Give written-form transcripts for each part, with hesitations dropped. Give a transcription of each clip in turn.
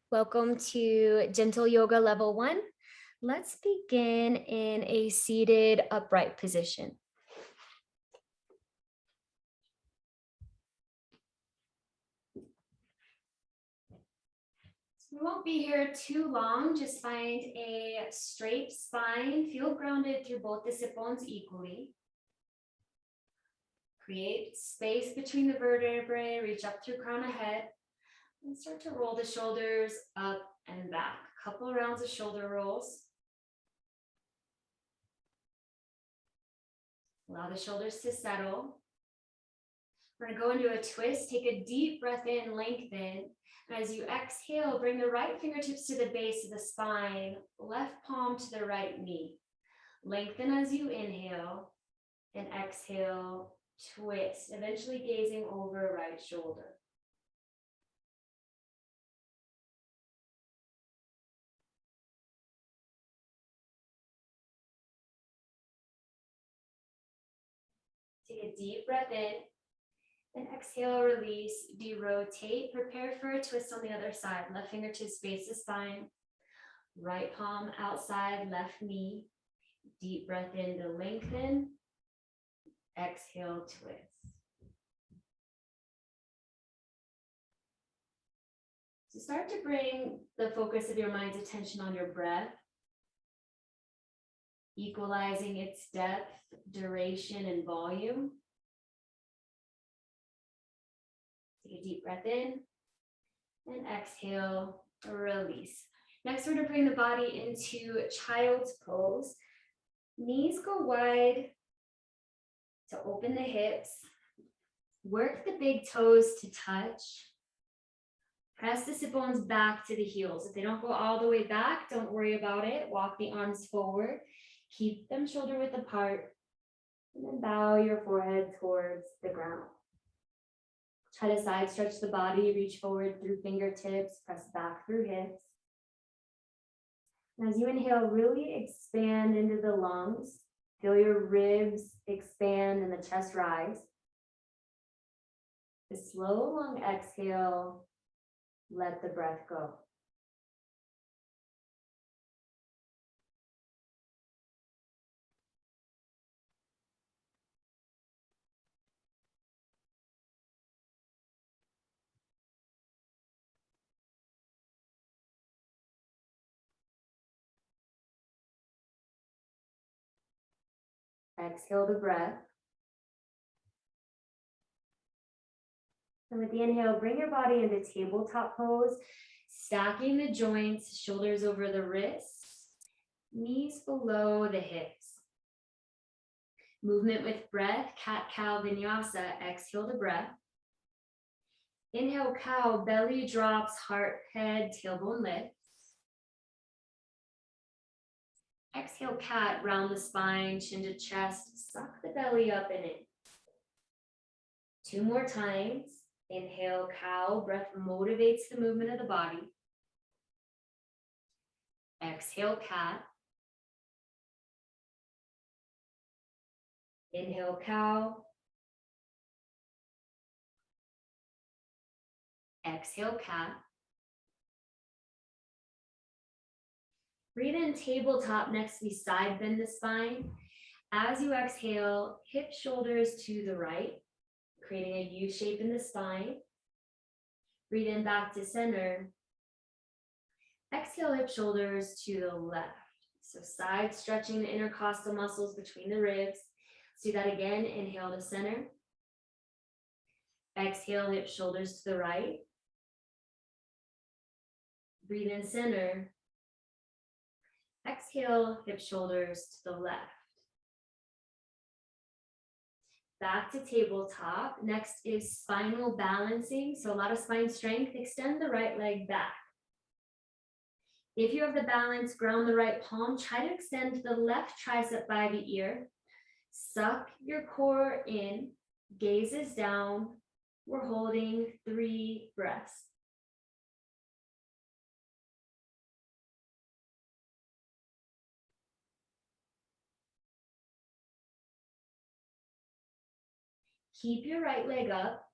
Welcome to Gentle Yoga Level 1. Let's begin in a seated upright position. We won't be here too long. Just find a straight spine. Feel grounded through both the sit bones equally. Create space between the vertebrae. Reach up through crown of head. And start to roll the shoulders up and back. A couple rounds of shoulder rolls. Allow the shoulders to settle. We're going to go into a twist. Take a deep breath in, lengthen. And as you exhale, bring the right fingertips to the base of the spine, left palm to the right knee. Lengthen as you inhale, and exhale, twist, eventually gazing over right shoulder. Take a deep breath in, and exhale, release, derotate. Prepare for a twist on the other side. Left fingertips base the spine, right palm outside, left knee. Deep breath in to lengthen. Exhale, twist. So start to bring the focus of your mind's attention on your breath, equalizing its depth, duration, and volume. Take a deep breath in and exhale, release. Next, we're going to bring the body into child's pose. Knees go wide to open the hips. Work the big toes to touch. Press the sit bones back to the heels. If they don't go all the way back, don't worry about it. Walk the arms forward. Keep them shoulder width apart. And then bow your forehead towards the ground. Try to side stretch the body. Reach forward through fingertips. Press back through hips. And as you inhale, really expand into the lungs. Feel your ribs expand and the chest rise. A slow, long exhale. Let the breath go. Exhale the breath. And with the inhale, bring your body into tabletop pose, stacking the joints, shoulders over the wrists, knees below the hips. Movement with breath, cat-cow VInyasa, exhale the breath. Inhale, cow, belly drops, heart, head, tailbone lifts. Exhale, cat, round the spine, chin to chest, suck the belly up and in. 2 more times. Inhale, cow, breath motivates the movement of the body. Exhale, cat. Inhale, cow. Exhale, cat. Breathe in tabletop. Next, we side bend the spine. As you exhale, hip shoulders to the right, creating a U shape in the spine. Breathe in back to center. Exhale, hip shoulders to the left. So side stretching the intercostal muscles between the ribs. Let's do that again. Inhale to center. Exhale, hip shoulders to the right. Breathe in center. Exhale, hip shoulders to the left. Back to tabletop. Next is spinal balancing. So a lot of spine strength. Extend the right leg back. If you have the balance, ground the right palm. Try to extend the left tricep by the ear. Suck your core in. Gazes down. We're holding 3 breaths. Keep your right leg up.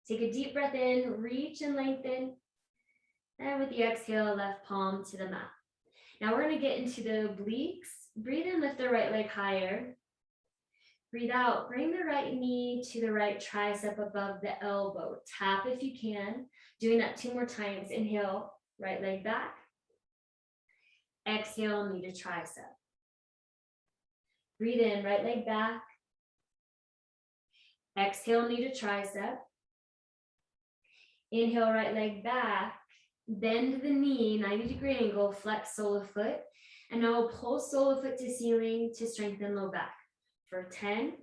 Take a deep breath in, reach and lengthen. And with the exhale, left palm to the mat. Now we're gonna get into the obliques. Breathe in, lift the right leg higher. Breathe out, bring the right knee to the right tricep above the elbow. Tap if you can. Doing that 2 more times. Inhale, right leg back. Exhale, knee to tricep. Breathe in, right leg back. Exhale, knee to tricep. Inhale, right leg back. Bend the knee, 90-degree angle, flex sole of foot. And now pull sole of foot to ceiling to strengthen low back. For 10,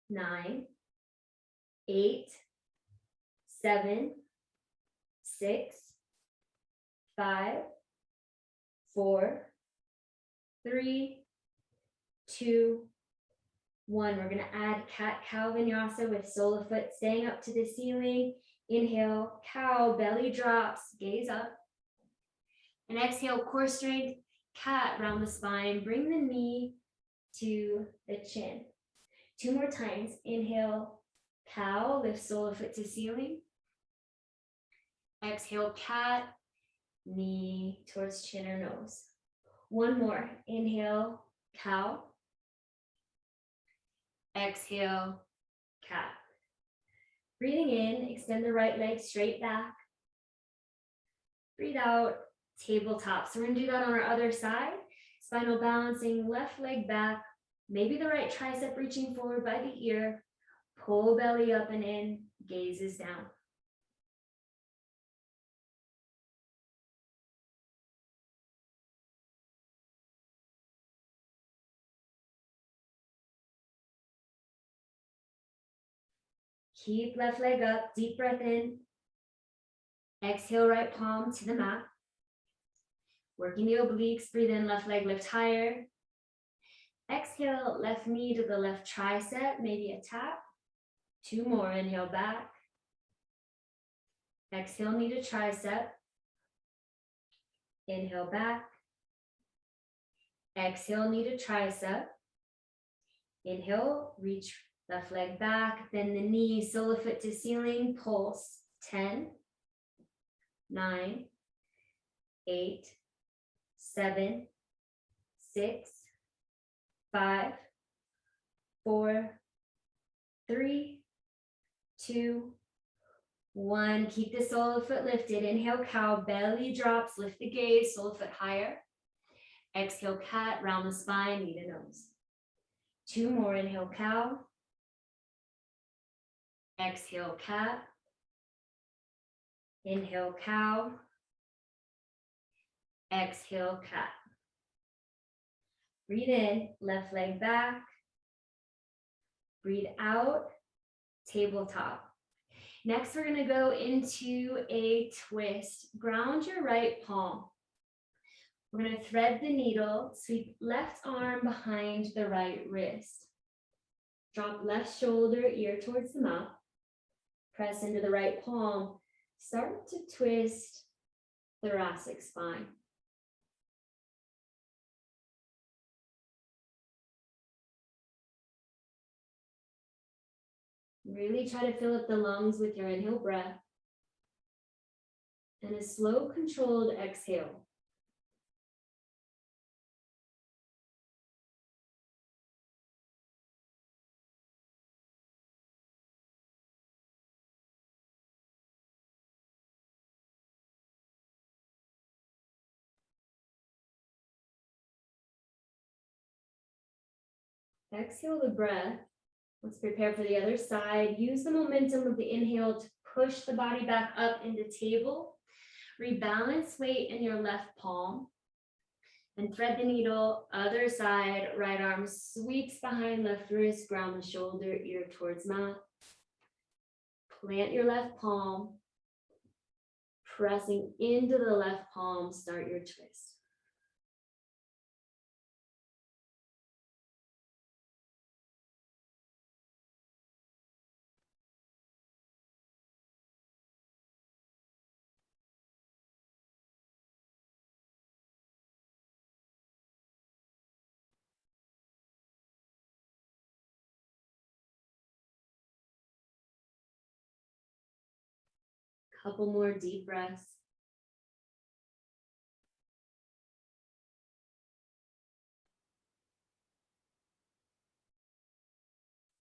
9, 8, 7, 6, 5, 4, 3, 2, 1. We're going to add cat-cow vinyasa with sole of foot staying up to the ceiling. Inhale, cow, belly drops, gaze up. And exhale, core strength, cat, round the spine. Bring the knee to the chin. 2 more times. Inhale, cow, lift sole of foot to ceiling. Exhale, cat, knee towards chin or nose. 1 more. Inhale, cow. Exhale, cat. Breathing in, extend the right leg straight back. Breathe out, tabletop. So we're gonna do that on our other side. Spinal balancing, left leg back, maybe the right tricep reaching forward by the ear. Pull belly up and in, gazes down. Keep left leg up, deep breath in. Exhale, right palm to the mat. Working the obliques, breathe in, left leg lift higher. Exhale, left knee to the left tricep, maybe a tap. 2 more, inhale back. Exhale, knee to tricep. Inhale back. Exhale, knee to tricep. Inhale, reach left leg back, bend the knee, sole of foot to ceiling, pulse. 10, 9, 8, 7, 6, 5, 4, 3, 2, 1. Keep the sole of foot lifted. Inhale, cow, belly drops, lift the gaze, sole of foot higher. Exhale, cat, round the spine, knee to nose. 2 more, inhale, cow. Exhale, cat. Inhale, cow. Exhale, cat. Breathe in, left leg back. Breathe out, tabletop. Next, we're gonna go into a twist. Ground your right palm. We're gonna thread the needle, sweep left arm behind the right wrist. Drop left shoulder, ear towards the mat. Press into the right palm. Start to twist thoracic spine. Really try to fill up the lungs with your inhale breath and a slow, controlled exhale. Exhale the breath. Let's prepare for the other side. Use the momentum of the inhale to push the body back up into table. Rebalance weight in your left palm. And thread the needle, other side, right arm sweeps behind left wrist, ground the shoulder, ear towards mouth. Plant your left palm. Pressing into the left palm, start your twist. Couple more deep breaths.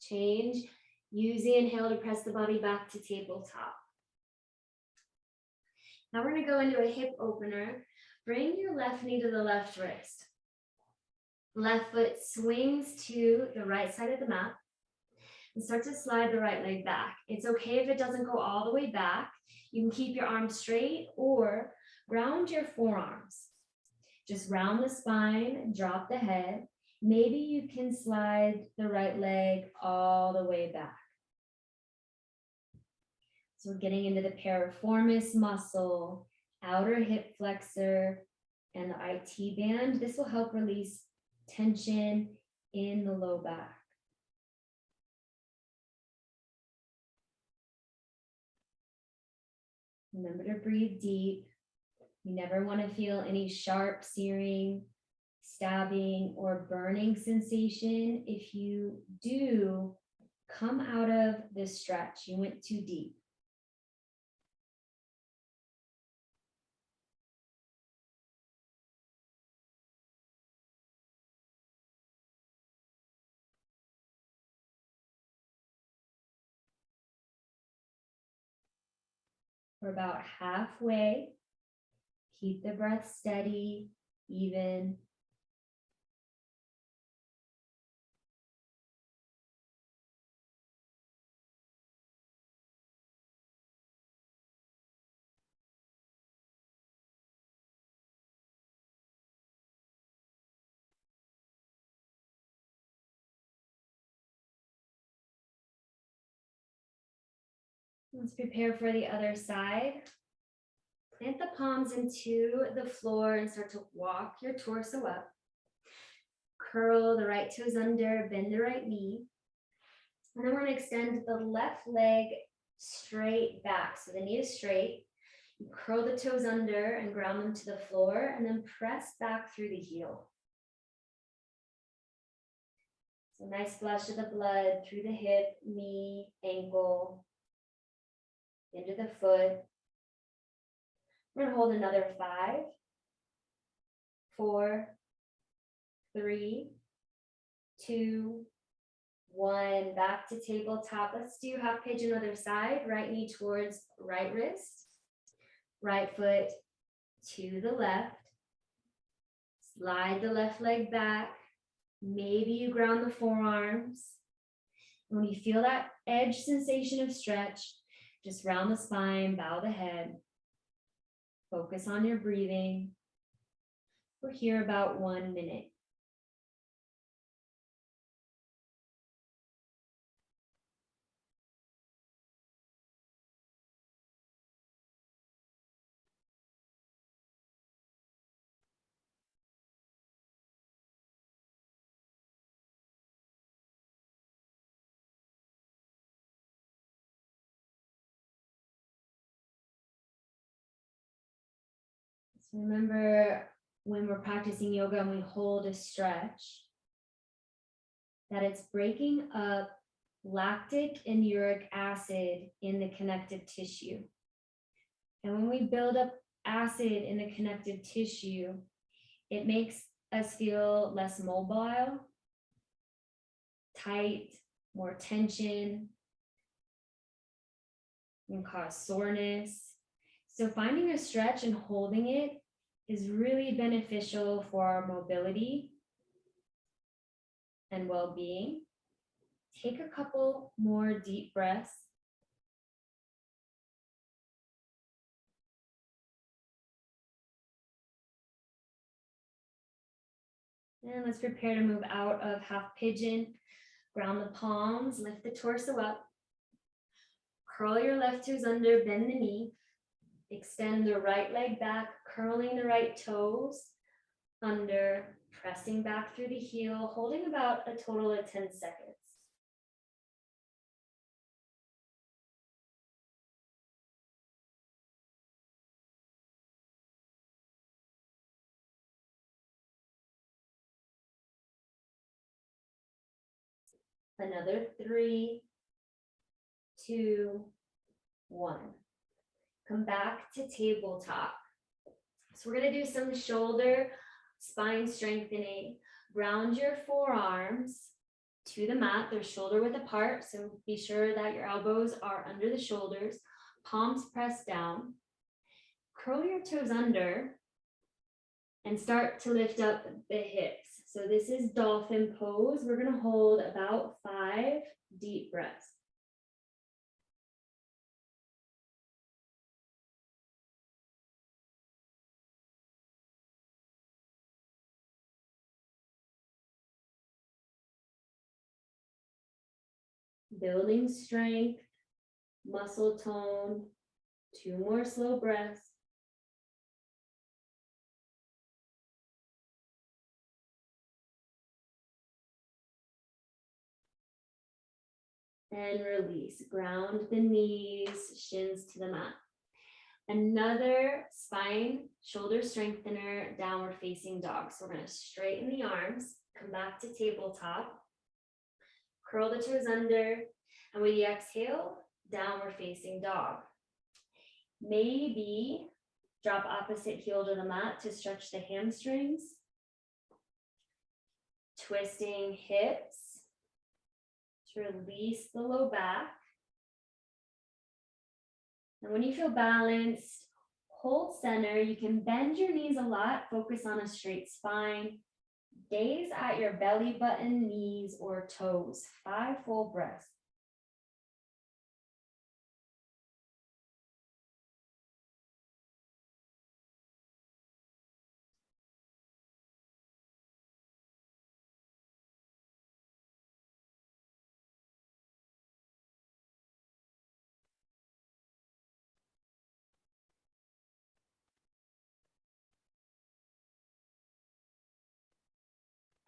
change. Use the inhale to press the body back to tabletop. Now we're gonna go into a hip opener. Bring your left knee to the left wrist. Left foot swings to the right side of the mat and start to slide the right leg back. It's okay if it doesn't go all the way back. You can keep your arms straight or ground your forearms. Just round the spine, drop the head. Maybe you can slide the right leg all the way back. So we're getting into the piriformis muscle, outer hip flexor, and the IT band. This will help release tension in the low back. Remember to breathe deep. You never want to feel any sharp, searing, stabbing, or burning sensation. If you do, come out of this stretch. You went too deep. We're about halfway. Keep the breath steady, even. Let's prepare for the other side. Plant the palms into the floor and start to walk your torso up. Curl the right toes under, bend the right knee. And then we're going to extend the left leg straight back. So the knee is straight. You curl the toes under and ground them to the floor, and then press back through the heel. So nice flush of the blood through the hip, knee, ankle, into the foot. We're going to hold another 5, 4, 3, 2, 1. Back to tabletop. Let's do half pigeon other side. Right knee towards right wrist. Right foot to the left. Slide the left leg back. Maybe you ground the forearms. When you feel that edge sensation of stretch, just round the spine, bow the head. Focus on your breathing. We're here about 1 minute. So remember, when we're practicing yoga and we hold a stretch, that it's breaking up lactic and uric acid in the connective tissue. And when we build up acid in the connective tissue, it makes us feel less mobile, tight, more tension, and cause soreness. So finding a stretch and holding it is really beneficial for our mobility and well-being. Take a couple more deep breaths. And let's prepare to move out of half pigeon. Ground the palms, lift the torso up. Curl your left toes under, bend the knee. Extend the right leg back, curling the right toes under, pressing back through the heel, holding about a total of 10 seconds. Another 3, 2, 1. Come back to tabletop. So we're going to do some shoulder spine strengthening. Ground your forearms to the mat. They're shoulder width apart, so be sure that your elbows are under the shoulders, palms pressed down. Curl your toes under and start to lift up the hips. So this is dolphin pose. We're gonna hold about 5 deep breaths. Building strength, muscle tone, 2 more slow breaths. And release, ground the knees, shins to the mat. Another spine shoulder strengthener, downward facing dog. So we're gonna straighten the arms, come back to tabletop, curl the toes under, and with the exhale, downward facing dog. Maybe drop opposite heel to the mat to stretch the hamstrings. Twisting hips to release the low back. And when you feel balanced, hold center. You can bend your knees a lot, focus on a straight spine. Gaze at your belly button, knees, or toes. 5 full breaths.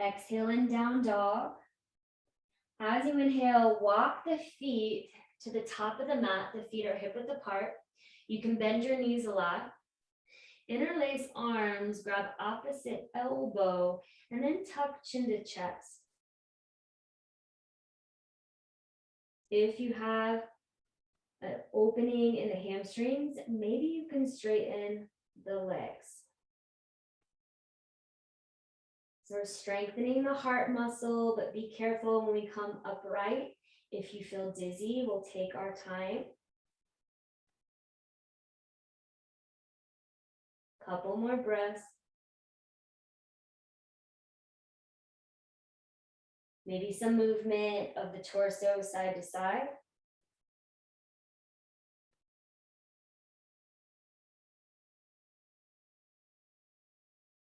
Exhale in down dog. As you inhale, walk the feet to the top of the mat. The feet are hip width apart. You can bend your knees a lot. Interlace arms, grab opposite elbow, and then tuck chin to chest. If you have an opening in the hamstrings, maybe you can straighten the legs. So we're strengthening the heart muscle, but be careful when we come upright. If you feel dizzy, we'll take our time. Couple more breaths. Maybe some movement of the torso side to side.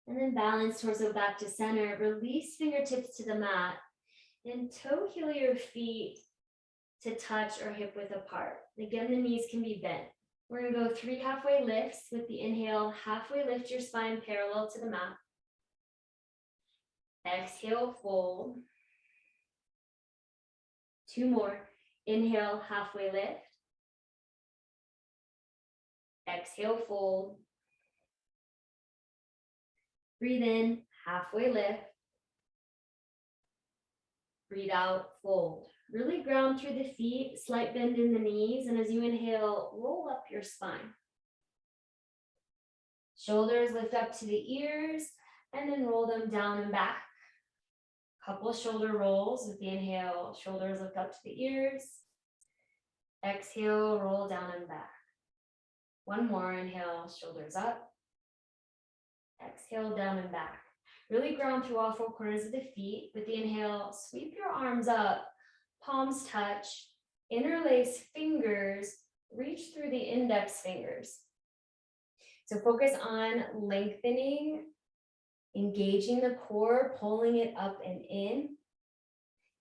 And then balance torso back to center. Release fingertips to the mat. And toe heel your feet to touch or hip width apart. Again, the knees can be bent. We're gonna go 3 halfway lifts. With the inhale, halfway lift your spine parallel to the mat. Exhale, fold. 2 more. Inhale, halfway lift. Exhale, fold. Breathe in, halfway lift. Breathe out, fold. Really ground through the feet, slight bend in the knees, and as you inhale, roll up your spine. Shoulders lift up to the ears, and then roll them down and back. Couple shoulder rolls with the inhale, shoulders lift up to the ears. Exhale, roll down and back. 1 more, inhale, shoulders up. Exhale, down and back. Really ground through all 4 corners of the feet. With the inhale, sweep your arms up, palms touch, interlace fingers, reach through the index fingers. So focus on lengthening, engaging the core, pulling it up and in.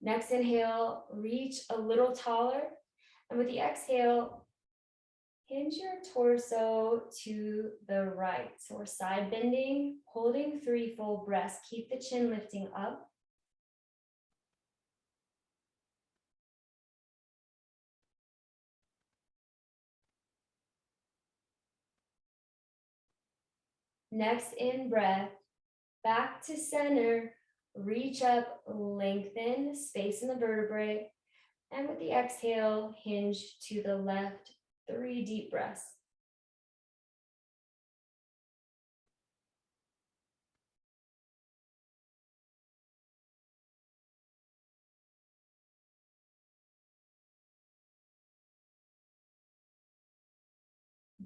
Next inhale, reach a little taller. And with the exhale, hinge your torso to the right. So we're side bending, holding 3 full breaths. Keep the chin lifting up. Next in breath, back to center, reach up, lengthen, space in the vertebrae. And with the exhale, hinge to the left, 3 deep breaths.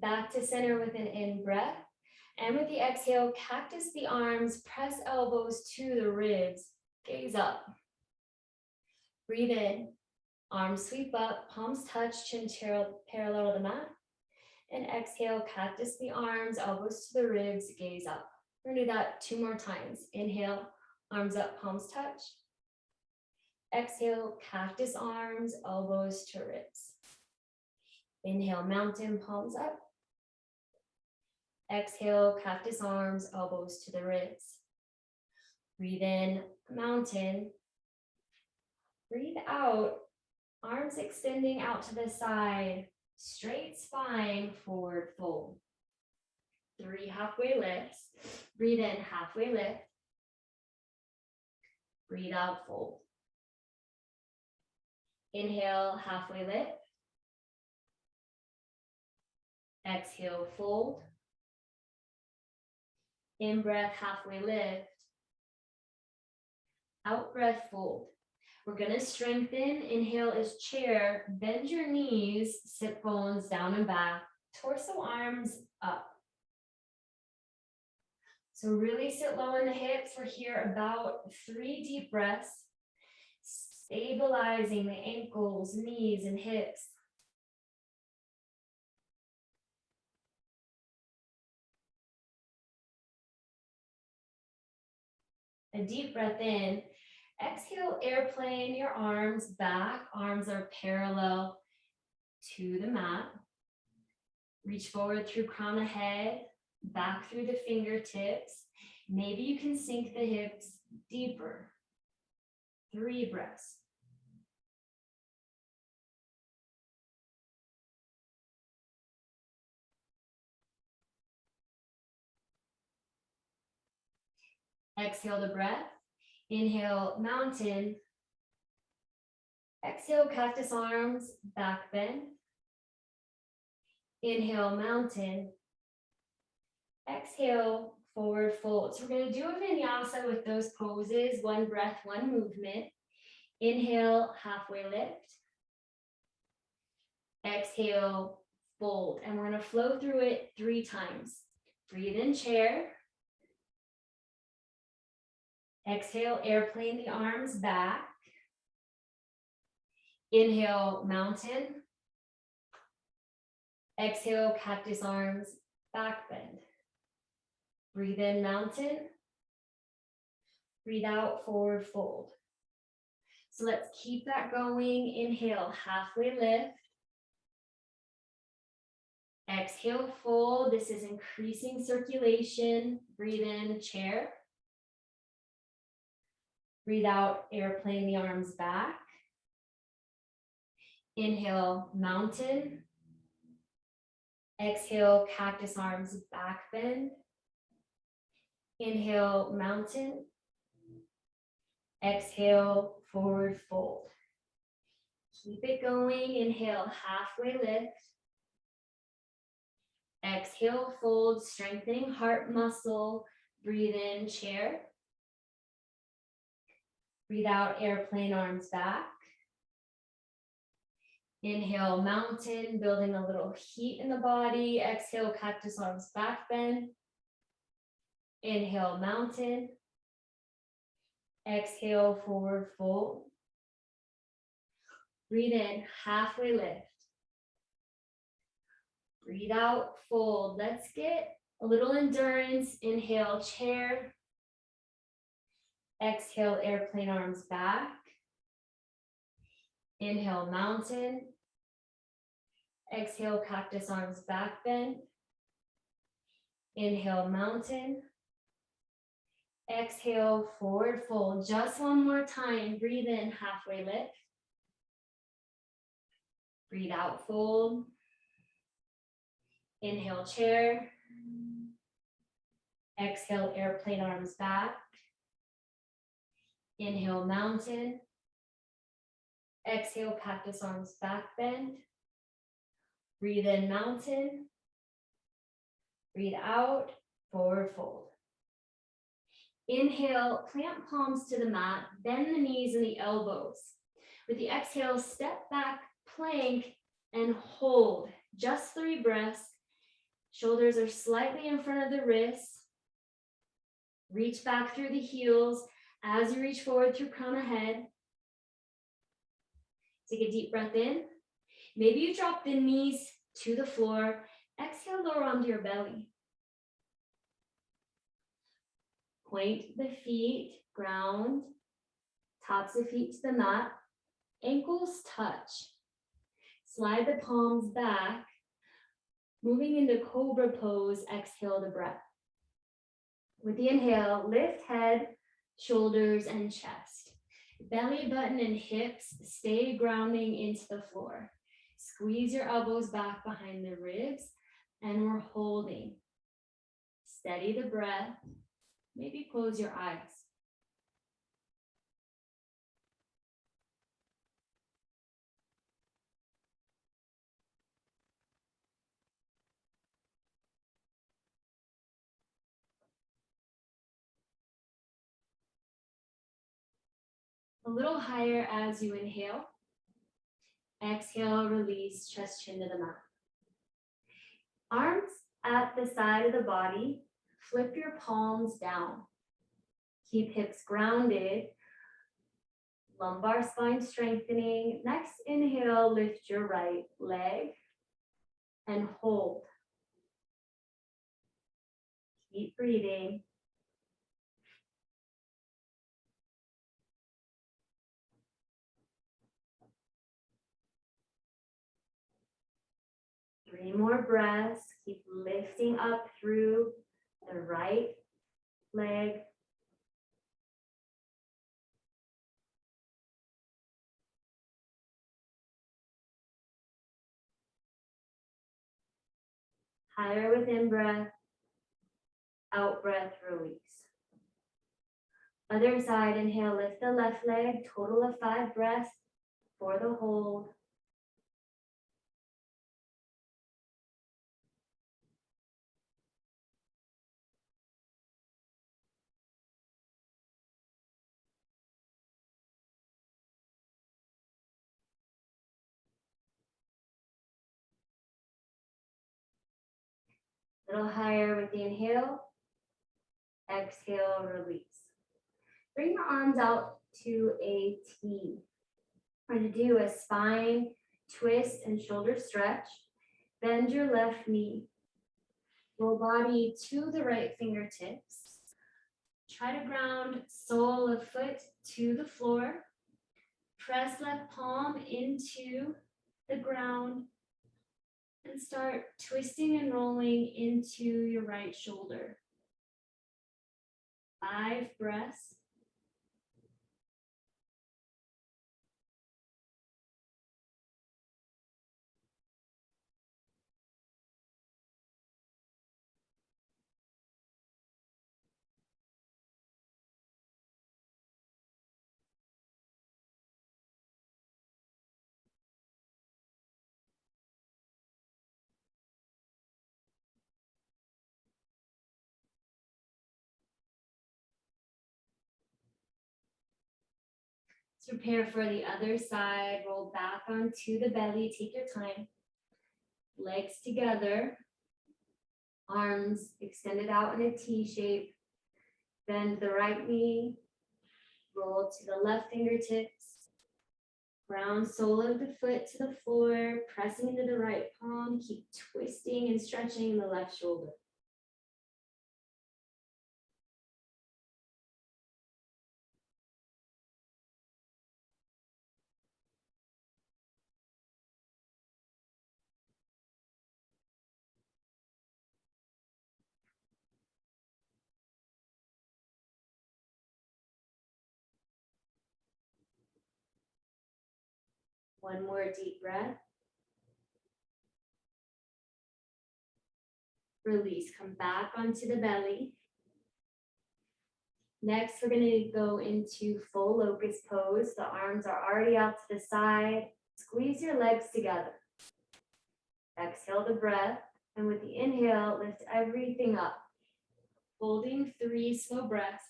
Back to center with an in breath. And with the exhale, cactus the arms, press elbows to the ribs, gaze up. Breathe in, arms sweep up, palms touch, chin parallel to the mat. And exhale, cactus the arms, elbows to the ribs, gaze up. We're gonna do that 2 more times. Inhale, arms up, palms touch. Exhale, cactus arms, elbows to ribs. Inhale, mountain, palms up. Exhale, cactus arms, elbows to the ribs. Breathe in, mountain. Breathe out, arms extending out to the side, straight spine, forward fold. 3 halfway lifts. Breathe in, halfway lift. Breathe out, fold. Inhale, halfway lift. Exhale, fold. In breath, halfway lift. Out breath, fold. We're gonna strengthen. Inhale is chair. Bend your knees, sit bones down and back. Torso, arms up. So really sit low in the hips. We're here about 3 deep breaths. Stabilizing the ankles, knees, and hips. A deep breath in. Exhale, airplane your arms back. Arms are parallel to the mat. Reach forward through crown of head, back through the fingertips. Maybe you can sink the hips deeper. 3 breaths. Exhale the breath. Inhale, mountain. Exhale, cactus arms, back bend. Inhale, mountain. Exhale, forward fold. So we're going to do a vinyasa with those poses. 1 breath, 1 movement. Inhale, halfway lift. Exhale, fold. And we're going to flow through it 3 times. Breathe in, chair. Exhale, airplane the arms back. Inhale, mountain. Exhale, cactus arms, back bend. Breathe in, mountain. Breathe out, forward fold. So let's keep that going. Inhale, halfway lift. Exhale, fold. This is increasing circulation. Breathe in, chair. Breathe out, airplane the arms back. Inhale, mountain. Exhale, cactus arms, back bend. Inhale, mountain. Exhale, forward fold. Keep it going. Inhale, halfway lift. Exhale, fold, strengthening heart muscle. Breathe in, chair. Breathe out, airplane arms back. Inhale, mountain, building a little heat in the body. Exhale, cactus arms, back bend. Inhale, mountain. Exhale, forward fold. Breathe in, halfway lift. Breathe out, fold. Let's get a little endurance. Inhale, chair. Exhale, airplane arms back. Inhale, mountain. Exhale, cactus arms, back bend. Inhale, mountain. Exhale, forward fold. Just 1 more time. Breathe in, halfway lift. Breathe out, fold. Inhale, chair. Exhale, airplane arms back. Inhale, mountain. Exhale, cactus arms, back bend. Breathe in, mountain. Breathe out, forward fold. Inhale, plant palms to the mat, bend the knees and the elbows. With the exhale, step back, plank, and hold. Just 3 breaths. Shoulders are slightly in front of the wrists. Reach back through the heels as you reach forward through crown of head. Take a deep breath in. Maybe you drop the knees to the floor. Exhale, lower onto your belly. Point the feet, ground, tops of feet to the mat, ankles touch. Slide the palms back, moving into cobra pose, exhale the breath. With the inhale, lift head, shoulders, and chest. Belly button and hips stay grounding into the floor. Squeeze your elbows back behind the ribs, and we're holding. Steady the breath. Maybe close your eyes. A little higher as you inhale. Exhale, release, chest chin to the mat. Arms at the side of the body. Flip your palms down. Keep hips grounded. Lumbar spine strengthening. Next inhale, lift your right leg and hold. Keep breathing. Three more breaths. Keep lifting up through the right leg. Higher with in-breath, out-breath, release. Other side, inhale, lift the left leg, total of 5 breaths for the hold. A little higher with the inhale, exhale, release. Bring your arms out to a T. We're going to do a spine twist and shoulder stretch. Bend your left knee. Roll body to the right fingertips. Try to ground sole of foot to the floor. Press left palm into the ground and start twisting and rolling into your right shoulder. 5 breaths. Let's prepare for the other side. Roll back onto the belly. Take your time. Legs together. Arms extended out in a T shape. Bend the right knee. Roll to the left fingertips. Ground sole of the foot to the floor. Pressing into the right palm. Keep twisting and stretching the left shoulder. One more deep breath. Release. Come back onto the belly. Next, we're going to go into full locust pose. The arms are already out to the side. Squeeze your legs together. Exhale the breath. And with the inhale, lift everything up. Holding 3 slow breaths.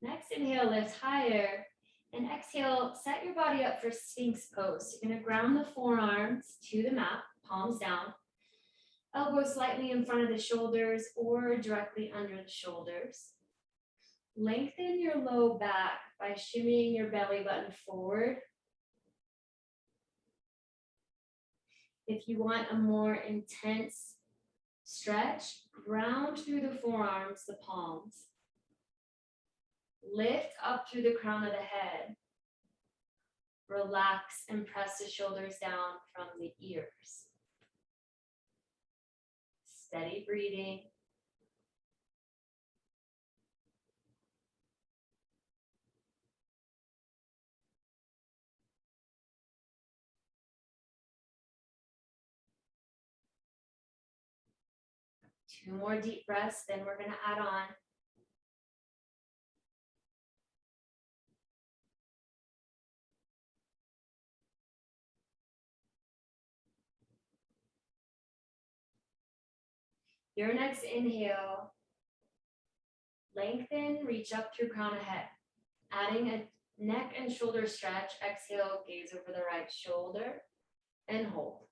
Next, inhale, lift higher. And exhale, set your body up for Sphinx pose. You're gonna ground the forearms to the mat, palms down. Elbows slightly in front of the shoulders or directly under the shoulders. Lengthen your low back by shimmying your belly button forward. If you want a more intense stretch, ground through the forearms, the palms. Lift up through the crown of the head. Relax and press the shoulders down from the ears. Steady breathing. Two more deep breaths, then we're going to add on. Your next inhale, lengthen, reach up through crown of head. Adding a neck and shoulder stretch, exhale, gaze over the right shoulder and hold.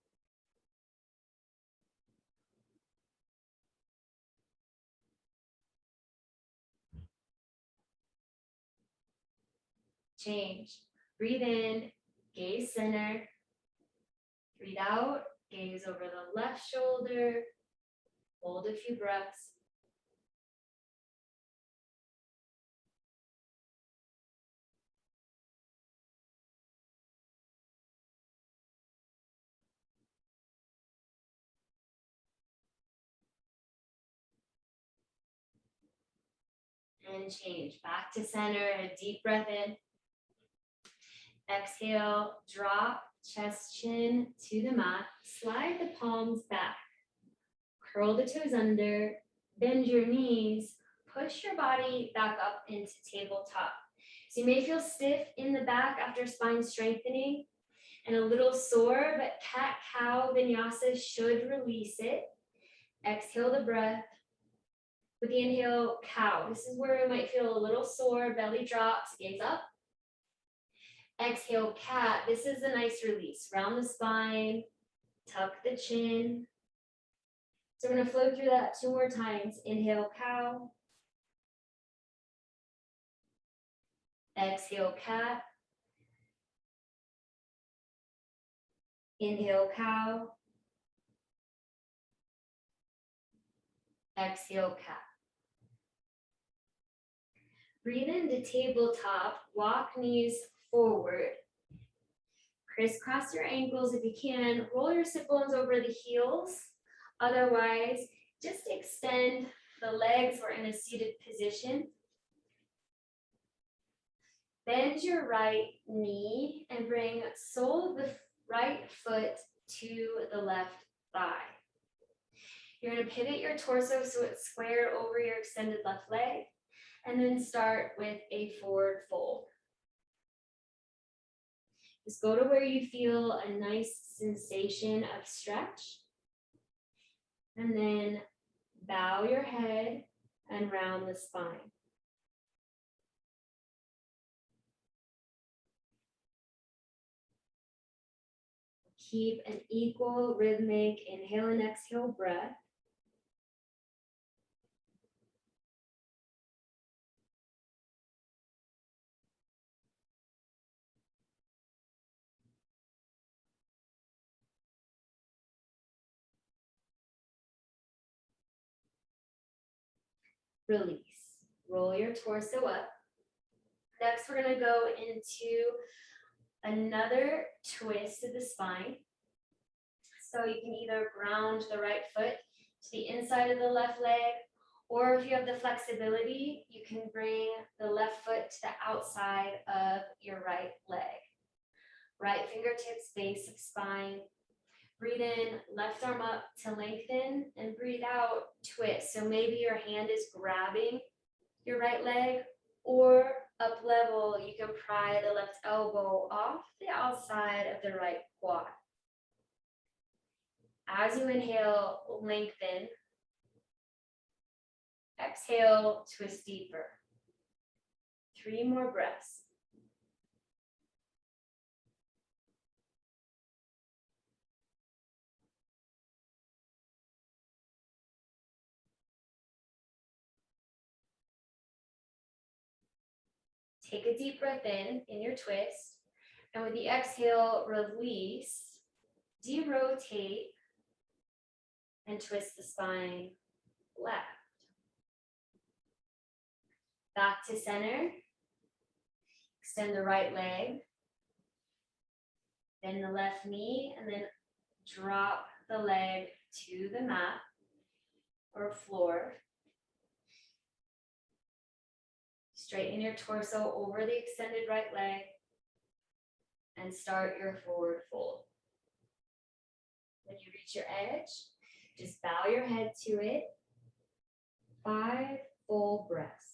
Change. Breathe in, gaze center. Breathe out, gaze over the left shoulder. Hold a few breaths. And change. Back to center, a deep breath in. Exhale, drop, chest, chin to the mat. Slide the palms back. Curl the toes under, bend your knees, push your body back up into tabletop. So you may feel stiff in the back after spine strengthening and a little sore, but cat-cow vinyasa should release it. Exhale the breath. With the inhale, cow. This is where you might feel a little sore, belly drops, gaze up. Exhale, cat. This is a nice release. Round the spine, tuck the chin. So we're going to flow through that 2 more times. Inhale, cow. Exhale, cat. Inhale, cow. Exhale, cat. Breathe into tabletop, walk knees forward. Crisscross your ankles if you can. Roll your sit bones over the heels. Otherwise, just extend the legs. We're in a seated position. Bend your right knee and bring sole of the right foot to the left thigh. You're going to pivot your torso so it's square over your extended left leg, and then start with a forward fold. Just go to where you feel a nice sensation of stretch, and then bow your head and round the spine. Keep an equal rhythmic inhale and exhale breath. Release. Roll your torso up. Next, we're going to go into another twist of the spine. So you can either ground the right foot to the inside of the left leg, or if you have the flexibility, you can bring the left foot to the outside of your right leg. Right fingertips, base of spine. Breathe in, left arm up to lengthen, and breathe out, twist. So maybe your hand is grabbing your right leg, or up level, you can pry the left elbow off the outside of the right quad. As you inhale, lengthen. Exhale, twist deeper. 3 more breaths. Take a deep breath in your twist. And with the exhale, release, derotate, and twist the spine left. Back to center. Extend the right leg. Bend the left knee, and then drop the leg to the mat or floor. Straighten your torso over the extended right leg and start your forward fold. When you reach your edge, just bow your head to it. 5 full breaths.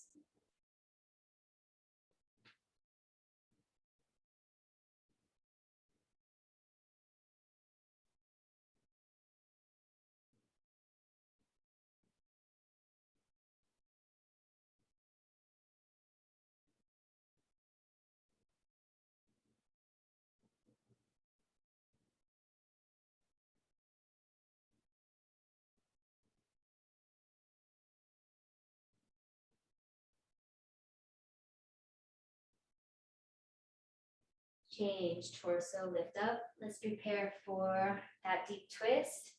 Change, torso, lift up. Let's prepare for that deep twist.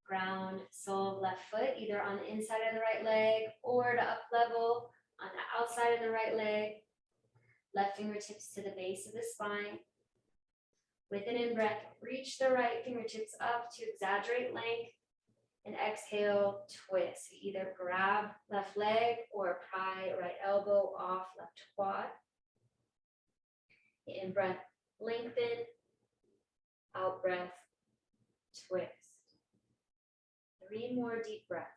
Ground sole of left foot, either on the inside of the right leg or to up level on the outside of the right leg. Left fingertips to the base of the spine. With an in-breath, reach the right fingertips up to exaggerate length. And exhale, twist. Either grab left leg or pry right elbow off left quad. In breath, lengthen. Out breath, twist. 3 more deep breaths.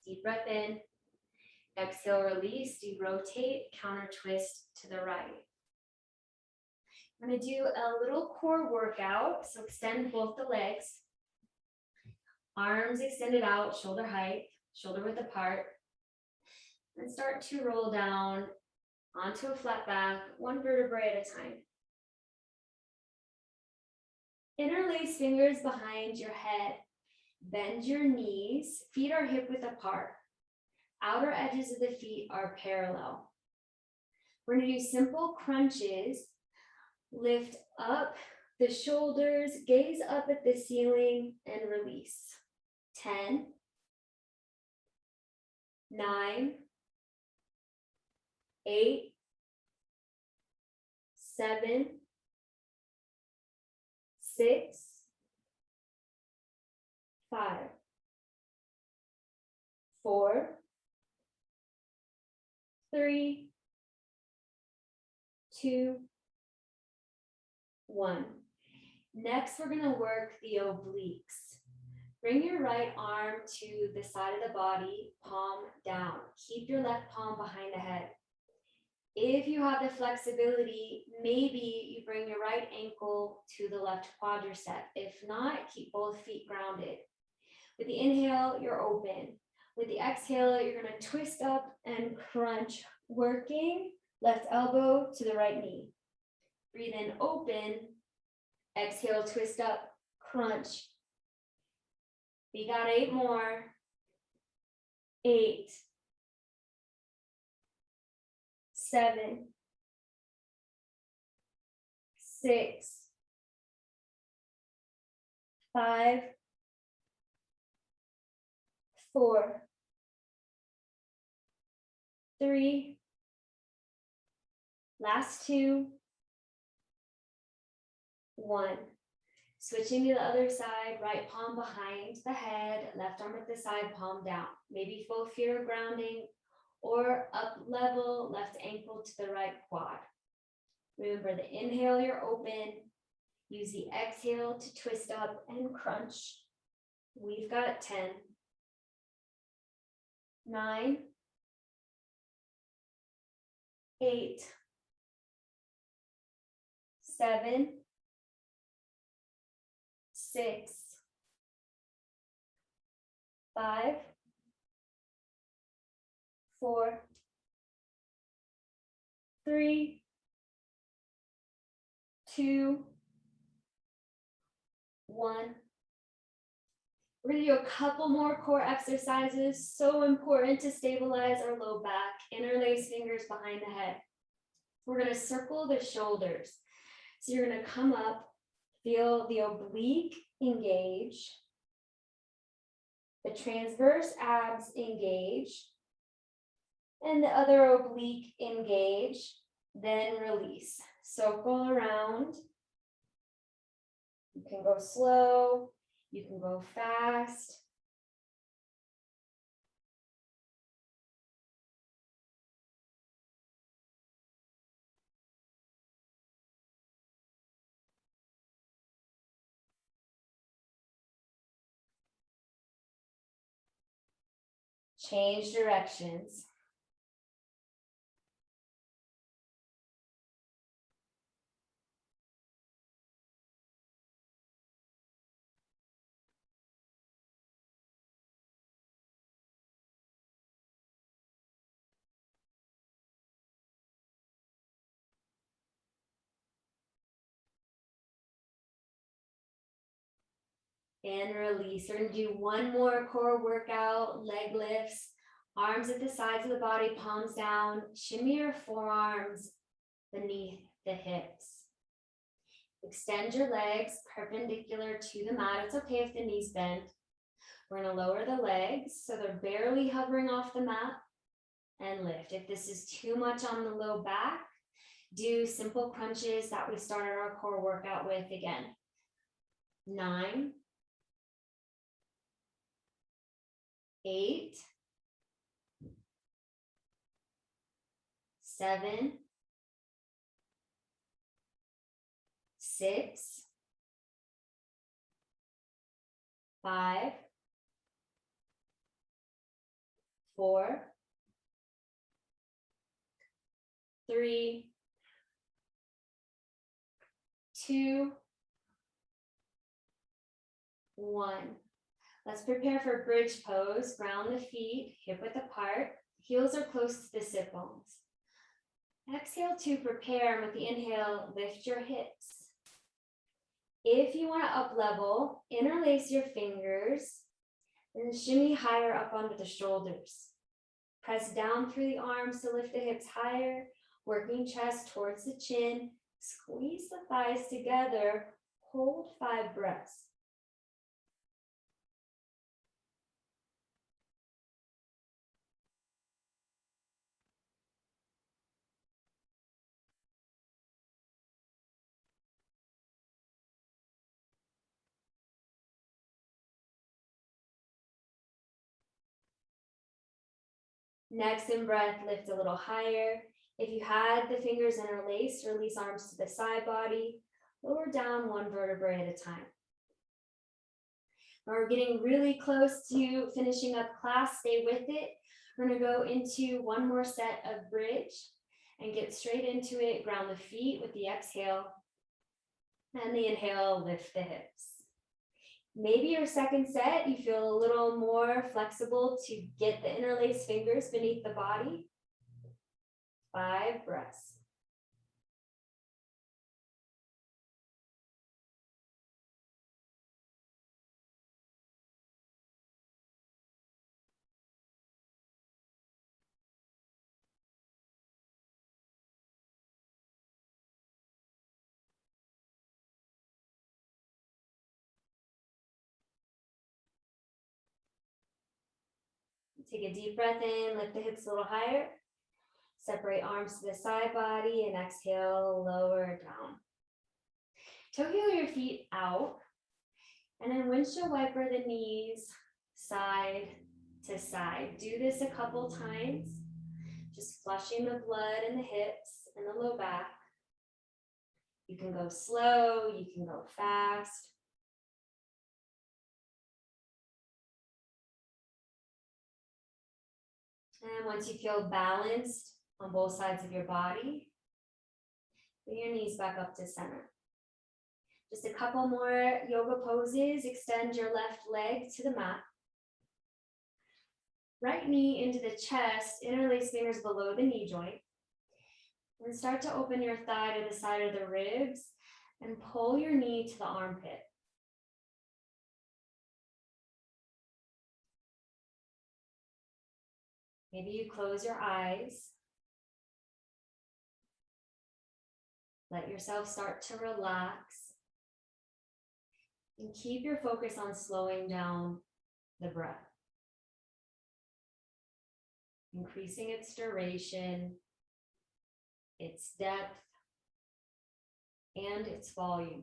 Deep breath in. Exhale, release, derotate, counter twist to the right. I'm going to do a little core workout. So extend both the legs. Arms extended out, shoulder height, shoulder width apart. And start to roll down onto a flat back, 1 vertebrae at a time. Interlace fingers behind your head. Bend your knees. Feet are hip width apart. Outer edges of the feet are parallel. We're going to do simple crunches. Lift up the shoulders, gaze up at the ceiling, and release. 10, 9, 8, 7, 6, 5, 4, 3, 2, 1. Next, we're going to work the obliques. Bring your right arm to the side of the body, palm down. Keep your left palm behind the head. If you have the flexibility, maybe you bring your right ankle to the left quadricep. If not, keep both feet grounded. With the inhale, you're open. With the exhale, you're going to twist up and crunch, working left elbow to the right knee. Breathe in, open. Exhale, twist up, crunch. We got 8 more. 8, 7, 6, 5, 4, 3, last 2, 1. Switching to the other side, right palm behind the head, left arm at the side, palm down. Maybe both feet are grounding or up level, left ankle to the right quad. Remember the inhale, you're open. Use the exhale to twist up and crunch. We've got 10, 9, 8, 7, 6, 5, 4, 3, 2, 1. We're going to do a couple more core exercises. So important to stabilize our low back. Interlace fingers behind the head. We're going to circle the shoulders. So you're going to come up, feel the oblique engage, the transverse abs engage, and the other oblique engage, then release. Circle around. You can go slow, you can go fast. Change directions. And release. We're going to do one more core workout, leg lifts, arms at the sides of the body, palms down, shimmy your forearms beneath the hips. Extend your legs perpendicular to the mat. It's okay if the knees bend. We're going to lower the legs so they're barely hovering off the mat and lift. If this is too much on the low back, do simple crunches that we started our core workout with again. 9, 8, 7, 6, 5, 4, 3, 2, 1. Let's prepare for bridge pose. Ground the feet, hip width apart. Heels are close to the sit bones. Exhale to prepare. With the inhale, lift your hips. If you want to up level, interlace your fingers and shimmy higher up onto the shoulders. Press down through the arms to lift the hips higher, working chest towards the chin. Squeeze the thighs together. Hold 5 breaths. Next in breath, lift a little higher. If you had the fingers interlaced, release arms to the side body. Lower down 1 vertebrae at a time. Now we're getting really close to finishing up class. Stay with it. We're going to go into one more set of bridge and get straight into it. Ground the feet with the exhale. And the inhale, lift the hips. Maybe your second set, you feel a little more flexible to get the interlaced fingers beneath the body. 5 breaths. Take a deep breath in, lift the hips a little higher. Separate arms to the side body and exhale, lower down. Toe heel your feet out. And then windshield wiper the knees side to side. Do this a couple times. Just flushing the blood in the hips and the low back. You can go slow, you can go fast. And once you feel balanced on both sides of your body, bring your knees back up to center. Just a couple more yoga poses. Extend your left leg to the mat. Right knee into the chest, interlace fingers below the knee joint. And start to open your thigh to the side of the ribs and pull your knee to the armpit. Maybe you close your eyes. Let yourself start to relax. And keep your focus on slowing down the breath. Increasing its duration, its depth, and its volume.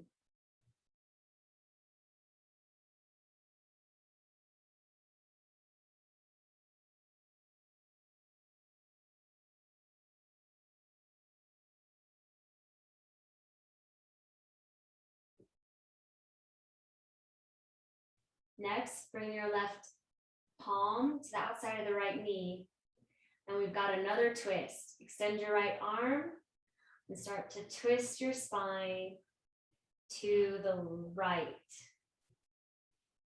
Next, bring your left palm to the outside of the right knee. And we've got another twist. Extend your right arm and start to twist your spine to the right.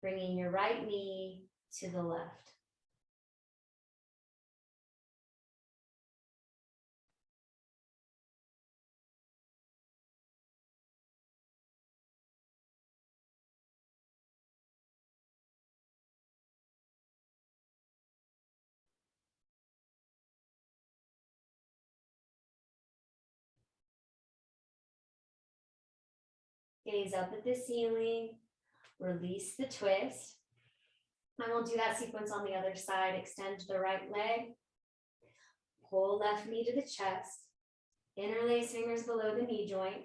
Bringing your right knee to the left. Gaze up at the ceiling, release the twist. And we'll do that sequence on the other side. Extend the right leg, pull left knee to the chest, interlace fingers below the knee joint,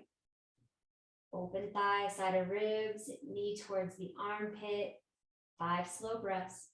open thigh, side of ribs, knee towards the armpit, 5 slow breaths.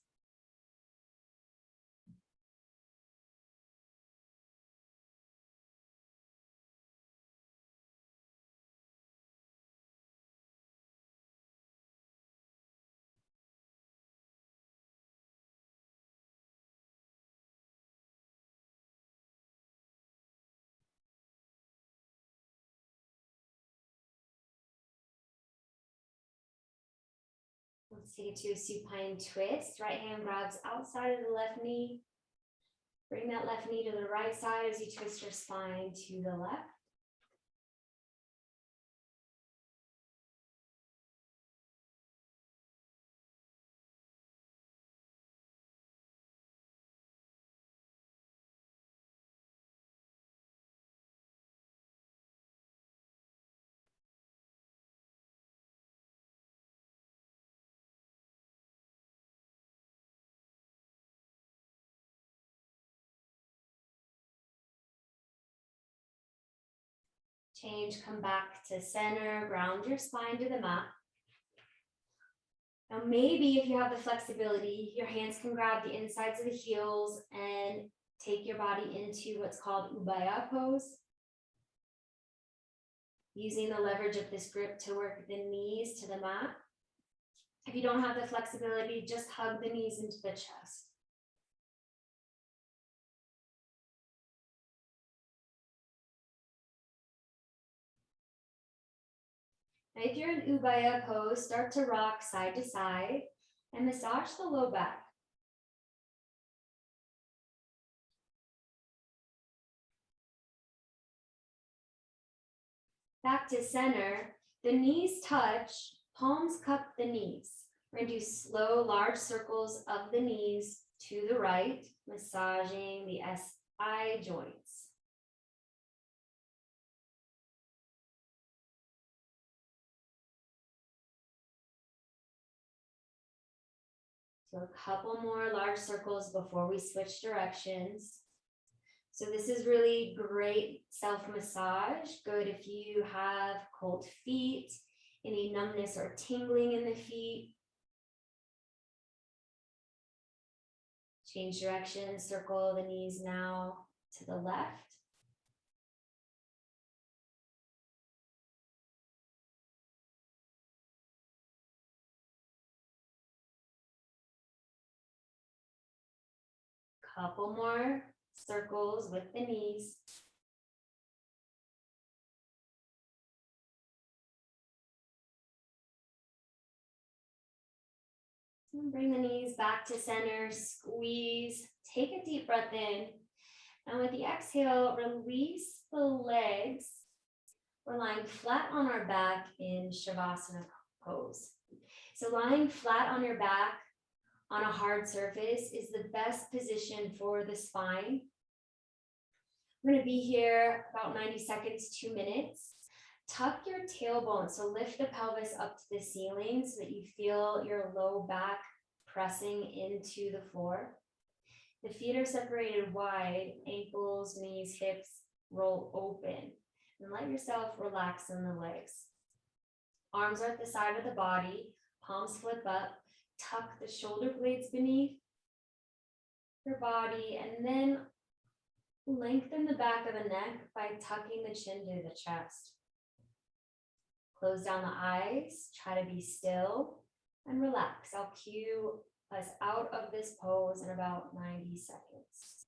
Let's take it to a supine twist. Right hand grabs outside of the left knee. Bring that left knee to the right side as you twist your spine to the left. Change, come back to center, ground your spine to the mat. Now maybe if you have the flexibility, your hands can grab the insides of the heels and take your body into what's called Ubaya pose. Using the leverage of this grip to work the knees to the mat. If you don't have the flexibility, just hug the knees into the chest. Now, if you're in Ubaya pose, start to rock side to side and massage the low back. Back to center, the knees touch, palms cup the knees. We're going to do slow, large circles of the knees to the right, massaging the SI joints. So a couple more large circles before we switch directions. So this is really great self-massage. Good if you have cold feet, any numbness or tingling in the feet. Change direction, circle the knees now to the left. Couple more circles with the knees. And bring the knees back to center, squeeze, take a deep breath in. And with the exhale, release the legs. We're lying flat on our back in Shavasana pose. So lying flat on your back on a hard surface is the best position for the spine. We're going to be here about 90 seconds, 2 minutes. Tuck your tailbone, so lift the pelvis up to the ceiling so that you feel your low back pressing into the floor. The feet are separated wide, ankles, knees, hips roll open. And let yourself relax in the legs. Arms are at the side of the body, palms flip up, tuck the shoulder blades beneath your body, and then lengthen the back of the neck by tucking the chin to the chest. Close down the eyes, try to be still and relax. I'll cue us out of this pose in about 90 seconds.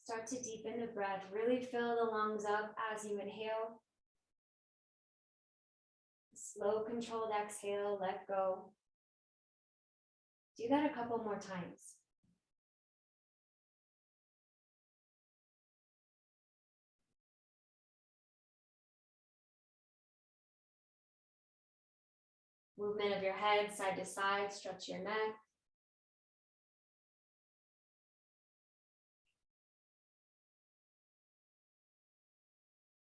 Start to deepen the breath. Really fill the lungs up as you inhale. Slow, controlled exhale, let go. Do that a couple more times. Movement of your head side to side, stretch your neck.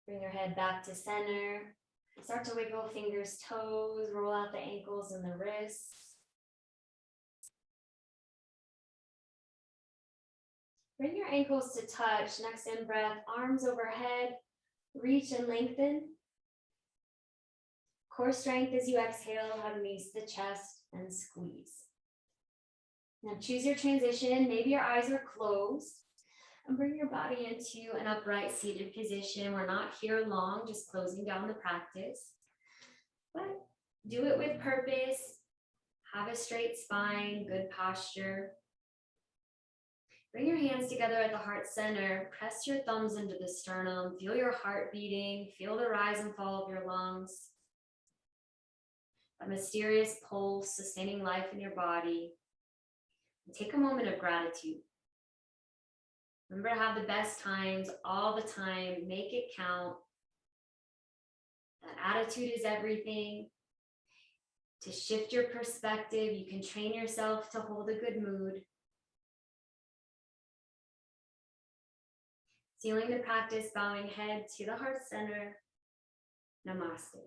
Bring your head back to center. Start to wiggle fingers, toes, roll out the ankles and the wrists. Bring your ankles to touch. Next in breath, arms overhead, reach and lengthen. Core strength as you exhale, hug knees to the chest and squeeze. Now choose your transition. Maybe your eyes are closed. And bring your body into an upright seated position. We're not here long, just closing down the practice. But do it with purpose. Have a straight spine, good posture. Bring your hands together at the heart center. Press your thumbs into the sternum. Feel your heart beating. Feel the rise and fall of your lungs. A mysterious pulse sustaining life in your body. And take a moment of gratitude. Remember to have the best times all the time. Make it count. That attitude is everything. To shift your perspective, you can train yourself to hold a good mood. Sealing the practice, bowing head to the heart center. Namaste.